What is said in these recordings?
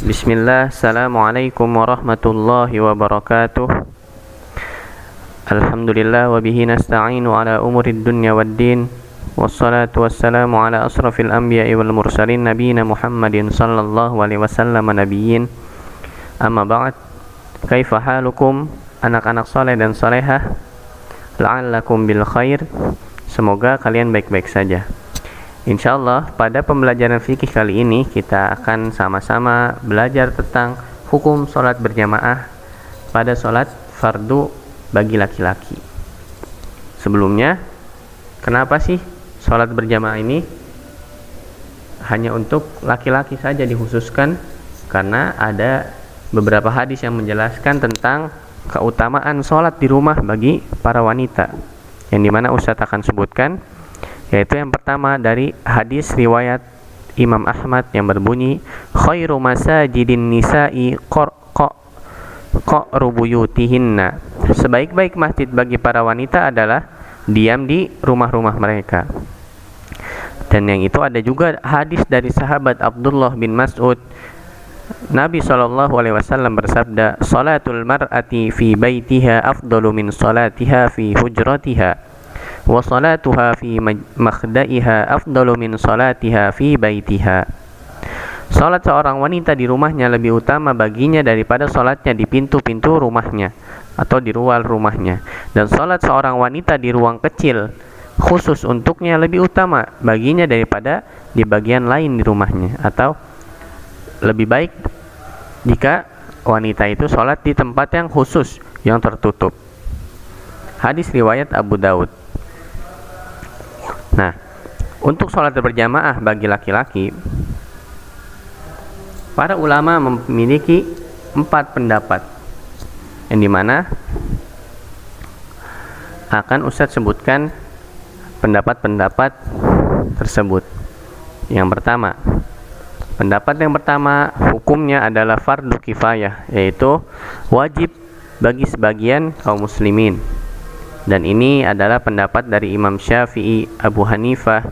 Bismillah, Assalamualaikum warahmatullahi wabarakatuh. Alhamdulillah wa bihi nasta'inu ala umurid dunya waddin. Wassalatu wassalamu ala asrafil anbiya'i wal mursalin nabiyina Muhammadin sallallahu alaihi wasallam nabiyyin. Amma ba'd. Kaifa halukum anak-anak saleh dan salehah? La'allakum bil khair. Semoga kalian baik-baik saja. Insyaallah pada pembelajaran fikih kali ini kita akan sama-sama belajar tentang hukum sholat berjamaah pada sholat fardu bagi laki-laki. Sebelumnya, kenapa sih sholat berjamaah ini hanya untuk laki-laki saja dikhususkan? Karena ada beberapa hadis yang menjelaskan tentang keutamaan sholat di rumah bagi para wanita, yang dimana Ustadz akan sebutkan, yaitu yang pertama dari hadis riwayat Imam Ahmad yang berbunyi, khairu masajidin nisa'i qa'ru buyutihinna. Sebaik-baik masjid bagi para wanita adalah diam di rumah-rumah mereka. Dan yang itu ada juga hadis dari sahabat Abdullah bin Mas'ud. Nabi SAW bersabda, salatul mar'ati fi baitiha afdalu min salatiha fi hujratiha, wa salatuha fi makhdaiha afdalu min salatiha fi baitiha. Salat seorang wanita di rumahnya lebih utama baginya daripada salatnya di pintu-pintu rumahnya atau di luar rumahnya, dan salat seorang wanita di ruang kecil khusus untuknya lebih utama baginya daripada di bagian lain di rumahnya, atau lebih baik jika wanita itu salat di tempat yang khusus yang tertutup. Hadis riwayat Abu Daud. Nah, untuk sholat berjamaah bagi laki-laki, para ulama memiliki 4 pendapat, yang dimana akan Ustadz sebutkan pendapat-pendapat tersebut. Yang pertama, pendapat yang pertama, hukumnya adalah fardu kifayah, yaitu wajib bagi sebagian kaum muslimin. Dan ini adalah pendapat dari Imam Syafi'i, Abu Hanifah,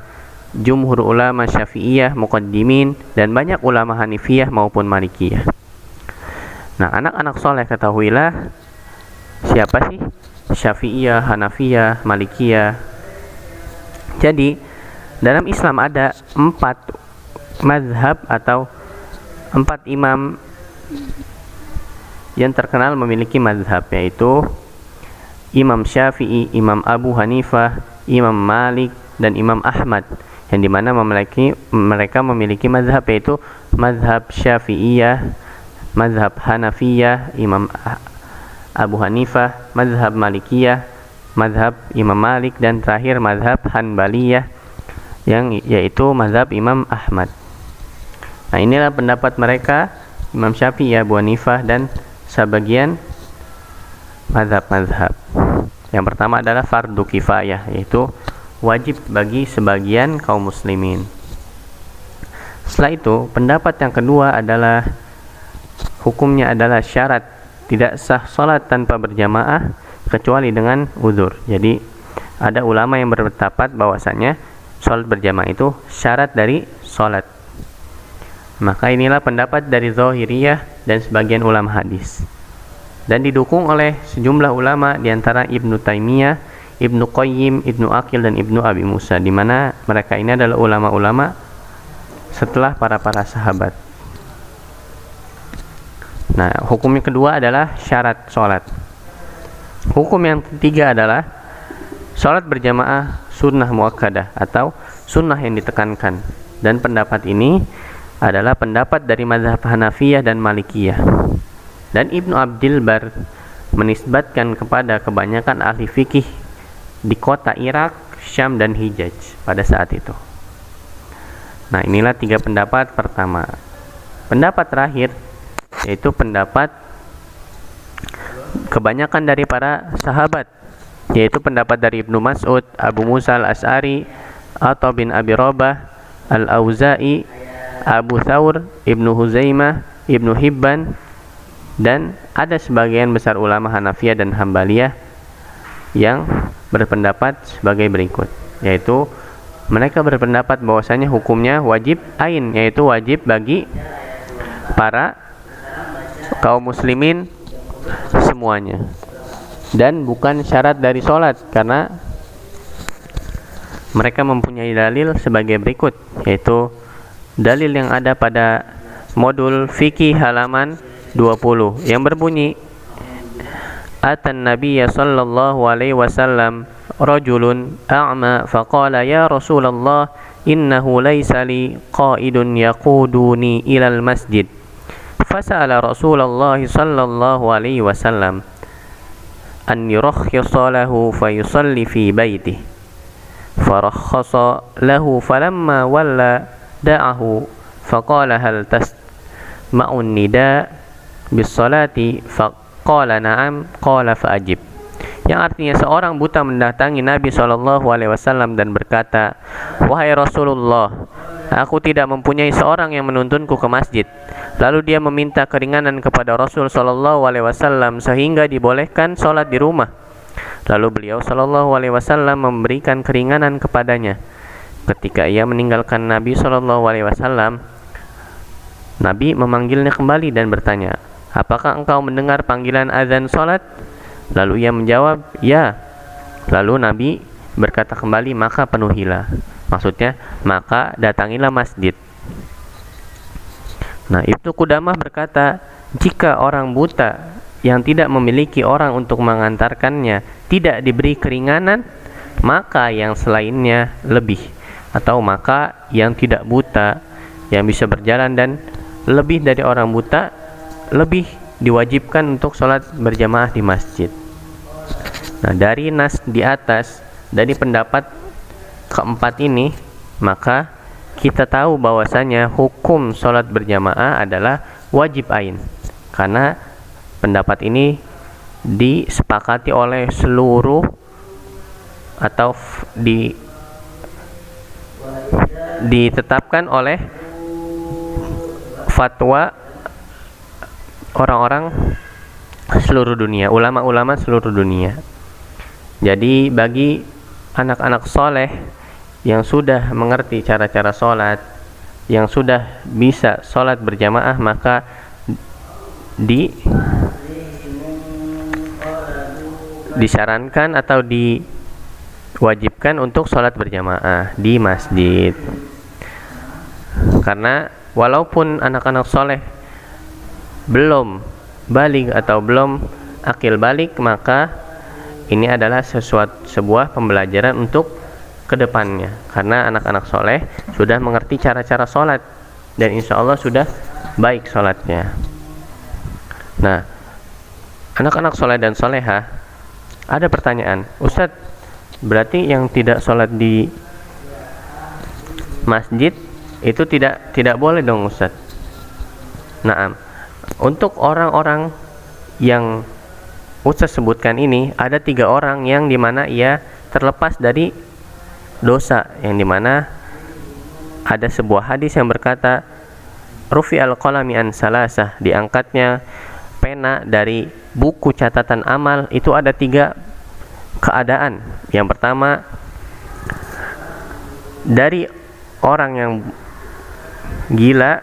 jumhur ulama Syafi'iyah, muqaddimin, dan banyak ulama Hanifiyah maupun Malikiyah. Nah, anak-anak soleh ketahuilah siapa sih Syafi'iyah, Hanafiyah, Malikiyah. Jadi dalam Islam ada 4 mazhab atau 4 imam yang terkenal memiliki mazhab, yaitu Imam Syafi'i, Imam Abu Hanifah, Imam Malik, dan Imam Ahmad, yang dimana mereka memiliki mazhab, yaitu mazhab Syafi'iyah, mazhab Hanafiyah, Imam Abu Hanifah, mazhab Malikiyah, mazhab Imam Malik, dan terakhir mazhab Hanbaliyah, yang yaitu mazhab Imam Ahmad. Nah, inilah pendapat mereka, Imam Syafi'i, Abu Hanifah, dan sebagian mazhab-mazhab. Yang pertama adalah fardu kifayah, yaitu wajib bagi sebagian kaum muslimin. Setelah itu, pendapat yang kedua adalah hukumnya adalah syarat, tidak sah salat tanpa berjamaah kecuali dengan uzur. Jadi ada ulama yang berpendapat bahwasanya salat berjamaah itu syarat dari salat. Maka inilah pendapat dari Zahiriyah dan sebagian ulama hadis, dan didukung oleh sejumlah ulama diantara Ibnu Taimiyah, Ibnu Qayyim, Ibnu Aqil, dan Ibnu Abi Musa, di mana mereka ini adalah ulama-ulama setelah para sahabat. Nah, hukum yang kedua adalah syarat sholat. Hukum yang ketiga adalah sholat berjamaah sunnah muakkadah atau sunnah yang ditekankan, dan pendapat ini adalah pendapat dari mazhab Hanafiyah dan Malikiyah. Dan Ibnu Abdil Bar menisbatkan kepada kebanyakan ahli fikih di kota Irak, Syam, dan Hijaz pada saat itu. Nah, inilah 3 pendapat pertama. Pendapat terakhir yaitu pendapat kebanyakan dari para sahabat, yaitu pendapat dari Ibnu Mas'ud, Abu Musa al-Asy'ari, Atha bin Abi Rabah, Al-Auza'i, Abu Thawr, Ibnu Huzaimah, Ibnu Hibban, dan ada sebagian besar ulama Hanafiyah dan Hambaliyah yang berpendapat sebagai berikut, yaitu mereka berpendapat bahwasanya hukumnya wajib ain, yaitu wajib bagi para kaum muslimin semuanya, dan bukan syarat dari sholat, karena mereka mempunyai dalil sebagai berikut, yaitu dalil yang ada pada modul fikih halaman 20 yang berbunyi, Atan Nabiyya sallallahu alaihi wasallam rajulun a'ma faqala ya Rasulullah innahu laysa li qa'idun yaquduni ilal masjid. Fasa'ala Rasulullah sallallahu alaihi wasallam an yurakhkhisa lahu fayusalli fi baitihi. Farakhkhasa lahu falamma walla da'ahu faqala hal tasma'un nida bis salati faqala na'am qala fa'ajib. Yang artinya seorang buta mendatangi Nabi SAW dan berkata, wahai Rasulullah, aku tidak mempunyai seorang yang menuntunku ke masjid. Lalu dia meminta keringanan kepada Rasul SAW sehingga dibolehkan sholat di rumah. Lalu beliau SAW memberikan keringanan kepadanya. Ketika ia meninggalkan Nabi SAW, Nabi memanggilnya kembali dan bertanya, apakah engkau mendengar panggilan azan sholat? Lalu ia menjawab, ya. Lalu Nabi berkata kembali, maka penuhilah. Maksudnya, maka datangilah masjid. Nah, Ibnu Qudamah berkata, jika orang buta yang tidak memiliki orang untuk mengantarkannya tidak diberi keringanan, maka yang selainnya lebih. Atau maka yang tidak buta, yang bisa berjalan dan lebih dari orang buta, lebih diwajibkan untuk sholat berjamaah di masjid. Nah, dari nas di atas, dari pendapat keempat ini, maka kita tahu bahwasanya hukum sholat berjamaah adalah wajib ain, karena pendapat ini disepakati oleh seluruh atau ditetapkan oleh fatwa orang-orang seluruh dunia, ulama-ulama seluruh dunia. Jadi bagi anak-anak soleh yang sudah mengerti cara-cara sholat, yang sudah bisa sholat berjamaah, maka disarankan atau diwajibkan untuk sholat berjamaah di masjid. Karena walaupun anak-anak soleh belum balik atau belum akil balik, maka ini adalah sebuah pembelajaran untuk kedepannya, karena anak-anak soleh sudah mengerti cara-cara sholat dan insya Allah sudah baik sholatnya. Nah, anak-anak soleh dan solehah, ada pertanyaan, Ustadz, berarti yang tidak sholat di masjid itu tidak boleh dong Ustadz? Nah, untuk orang-orang yang Ustadz sebutkan ini, ada 3 orang yang dimana ia terlepas dari dosa, yang dimana ada sebuah hadis yang berkata, rufi al-qalami an salasah, diangkatnya pena dari buku catatan amal. Itu ada 3 keadaan. Yang pertama, dari orang yang gila,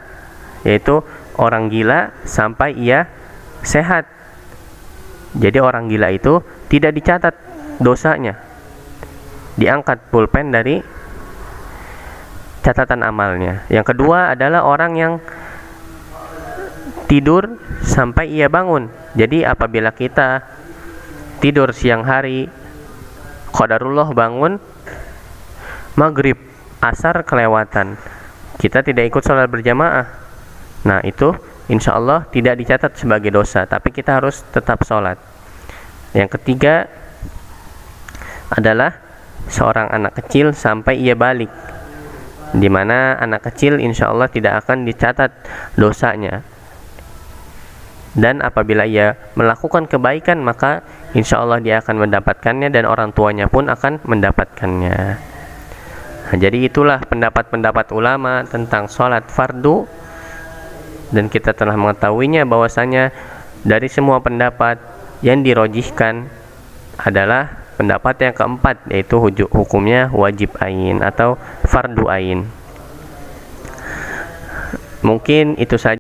yaitu orang gila sampai ia sehat. Jadi orang gila itu tidak dicatat dosanya, diangkat pulpen dari catatan amalnya. Yang kedua adalah orang yang tidur sampai ia bangun. Jadi apabila kita tidur siang hari, qadarullah bangun maghrib, asar kelewatan, kita tidak ikut sholat berjamaah. Nah, itu insya Allah tidak dicatat sebagai dosa, tapi kita harus tetap sholat. Yang ketiga adalah seorang anak kecil sampai ia balik, dimana anak kecil insya Allah tidak akan dicatat dosanya, dan apabila ia melakukan kebaikan maka insya Allah dia akan mendapatkannya dan orang tuanya pun akan mendapatkannya. Nah, jadi itulah pendapat-pendapat ulama tentang sholat fardu, dan kita telah mengetahuinya bahwasanya dari semua pendapat yang dirojihkan adalah pendapat yang keempat, yaitu hukumnya wajib ain atau fardu ain. Mungkin itu saja.